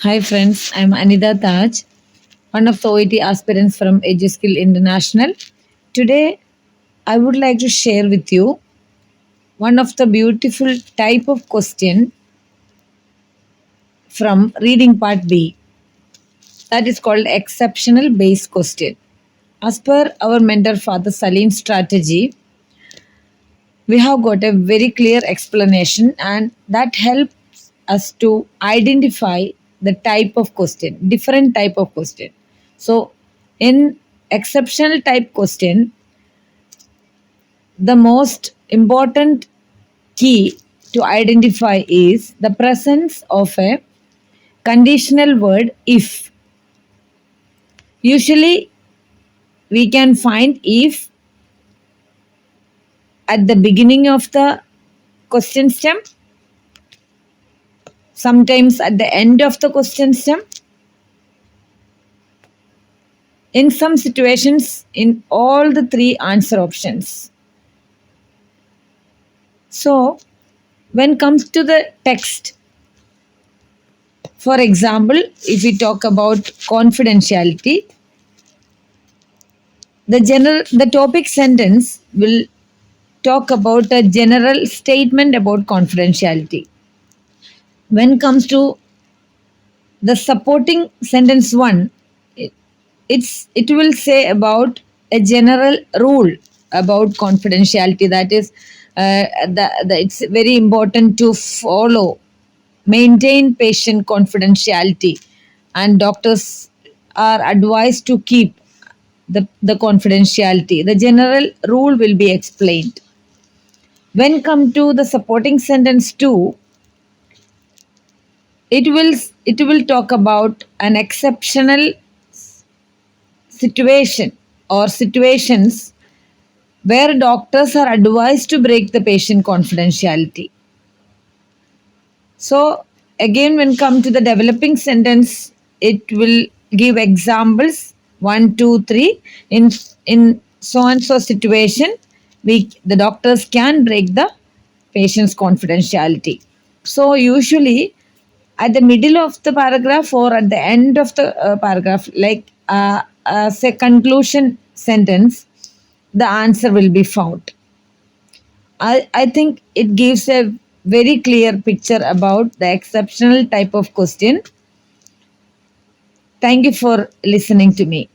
Hi friends, I'm Anida Taj, one of the OET aspirants from EduSkills International. Today, I would like to share with you one of the beautiful type of question from reading part B, that is called exceptional based question. As per our mentor Father Salim's strategy, we have got a very clear explanation and that helps us to identify the type of question, different type of question. So in exceptional type question, the most important key to identify is the presence of a conditional word if. Usually we can find if at the beginning of the question stem, sometimes at the end of the question stem, in some situations in all the three answer options. So when comes to the text, for example, if we talk about confidentiality, the topic sentence will talk about a general statement about confidentiality. When comes to the supporting sentence one, it, it will say about a general rule about confidentiality, that is it's very important to follow, maintain patient confidentiality, and doctors are advised to keep the confidentiality. The general rule will be explained. When come to the supporting sentence 2, it will talk about an exceptional situation or situations where doctors are advised to break the patient confidentiality. So again, when come to the developing sentence, it will give examples 1, 2, 3. In so and so situation, the doctors can break the patient's confidentiality. So usually at the middle of the paragraph or at the end of the paragraph, like say conclusion sentence, the answer will be found. I think it gives a very clear picture about the exceptional type of question. Thank you for listening to me.